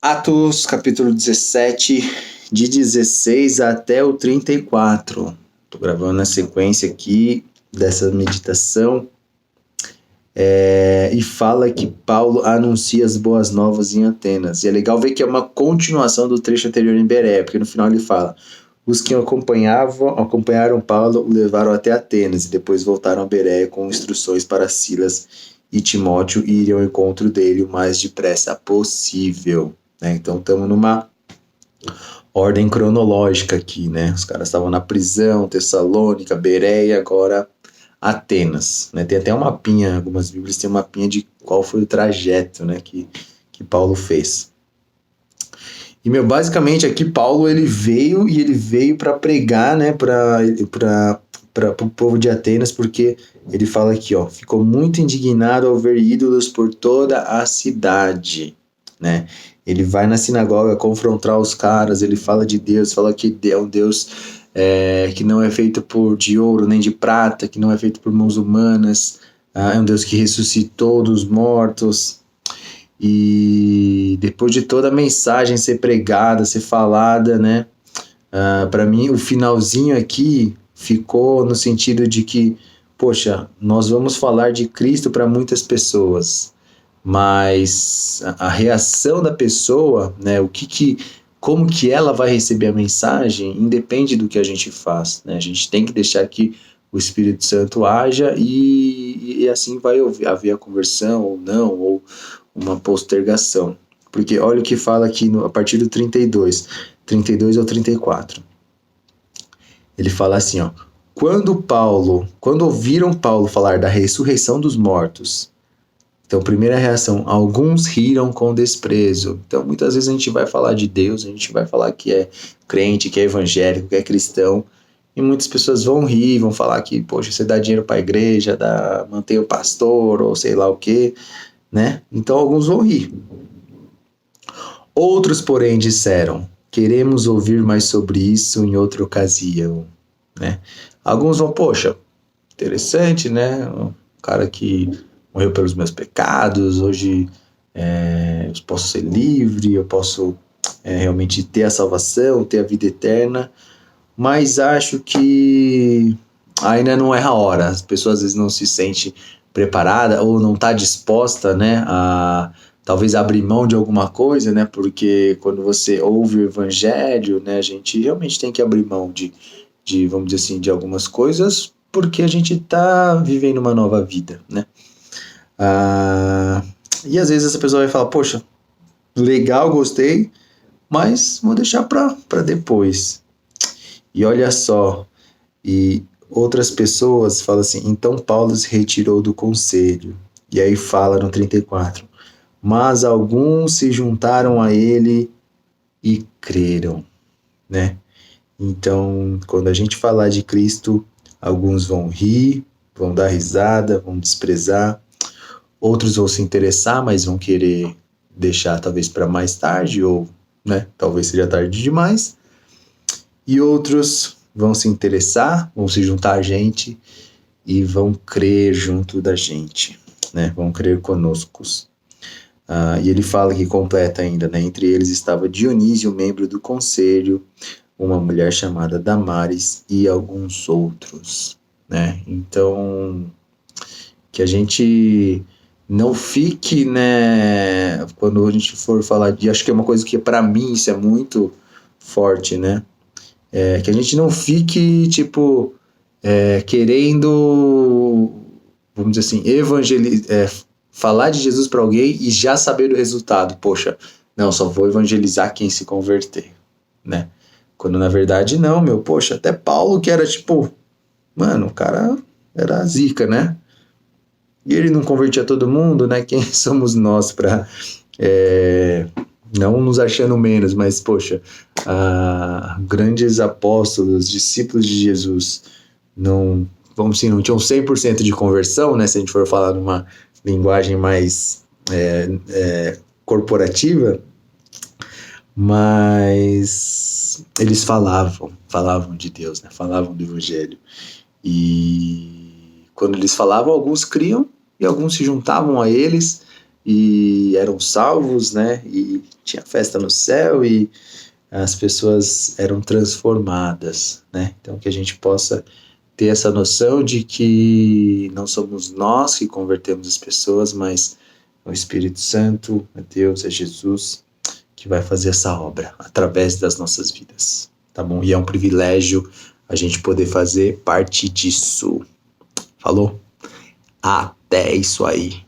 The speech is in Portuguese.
Atos, capítulo 17, de 16 até o 34. Estou gravando na sequência aqui dessa meditação. E fala que Paulo anuncia as boas novas em Atenas. E é legal ver que é uma continuação do trecho anterior em Bereia, porque no final ele fala: os que acompanharam Paulo o levaram até Atenas e depois voltaram a Bereia com instruções para Silas e Timóteo e iriam ao encontro dele o mais depressa possível. Então estamos numa ordem cronológica aqui, né? Os caras estavam na prisão, Tessalônica, Bereia, agora Atenas, né? Tem até um mapinha, algumas bíblias tem um mapinha de qual foi o trajeto, né, que Paulo fez. E, basicamente aqui Paulo ele veio para pregar, né, para o povo de Atenas, porque ele fala aqui, ó, ficou muito indignado ao ver ídolos por toda a cidade, né? Ele vai na sinagoga confrontar os caras, ele fala de Deus, fala que é um Deus que não é feito de ouro nem de prata, que não é feito por mãos humanas, é um Deus que ressuscitou dos mortos. E depois de toda a mensagem ser pregada, ser falada, né? Para mim, o finalzinho aqui ficou no sentido de que, poxa, nós vamos falar de Cristo para muitas pessoas, mas a reação da pessoa, né, como que ela vai receber a mensagem, independe do que a gente faz, né? A gente tem que deixar que o Espírito Santo haja e assim vai haver a conversão ou não, ou uma postergação. Porque olha o que fala aqui a partir do 32 ao 34. Ele fala assim, ó: quando ouviram Paulo falar da ressurreição dos mortos, então, primeira reação, alguns riram com desprezo. Então, muitas vezes a gente vai falar de Deus, a gente vai falar que é crente, que é evangélico, que é cristão, e muitas pessoas vão rir, vão falar que, poxa, você dá dinheiro para a igreja, mantém o pastor, ou sei lá o quê, né? Então, alguns vão rir. Outros, porém, disseram: queremos ouvir mais sobre isso em outra ocasião, né? Alguns vão, poxa, interessante, né? Um cara que morreu pelos meus pecados, hoje eu posso ser livre, eu posso realmente ter a salvação, ter a vida eterna, mas acho que ainda não é a hora. As pessoas às vezes não se sentem preparada ou não está disposta, né, a talvez abrir mão de alguma coisa, né, porque quando você ouve o evangelho, né, a gente realmente tem que abrir mão de vamos dizer assim, de algumas coisas, porque a gente está vivendo uma nova vida, né. E às vezes essa pessoa vai falar: poxa, legal, gostei, mas vou deixar para depois. E olha só, e outras pessoas falam assim: então Paulo se retirou do conselho. E aí fala no 34: mas alguns se juntaram a ele e creram, né? Então, quando a gente falar de Cristo, alguns vão rir, vão dar risada, vão desprezar. Outros vão se interessar, mas vão querer deixar talvez para mais tarde, ou, né, talvez seja tarde demais. E outros vão se interessar, vão se juntar a gente e vão crer junto da gente, né? Vão crer conosco. E ele fala que completa ainda, né? Entre eles estava Dionísio, membro do conselho, uma mulher chamada Damares e alguns outros, né? Então, que a gente não fique, né, quando a gente for falar de, acho que é uma coisa que para mim isso é muito forte, né, que a gente não fique, tipo, querendo, vamos dizer assim, falar de Jesus para alguém e já saber do resultado. Poxa, não, só vou evangelizar quem se converter, né, quando na verdade não, poxa, até Paulo que era tipo, mano, o cara era zica, né. E ele não convertia todo mundo, né? Quem somos nós para, não nos achando menos, mas, poxa, grandes apóstolos, discípulos de Jesus, não tinham 100% de conversão, né? Se a gente for falar numa linguagem mais corporativa, mas eles falavam de Deus, né? Falavam do Evangelho. E quando eles falavam, alguns criam, e alguns se juntavam a eles e eram salvos, né? E tinha festa no céu e as pessoas eram transformadas, né? Então que a gente possa ter essa noção de que não somos nós que convertemos as pessoas, mas é o Espírito Santo, é Deus, é Jesus que vai fazer essa obra através das nossas vidas, tá bom? E é um privilégio a gente poder fazer parte disso. Falou? Até isso aí.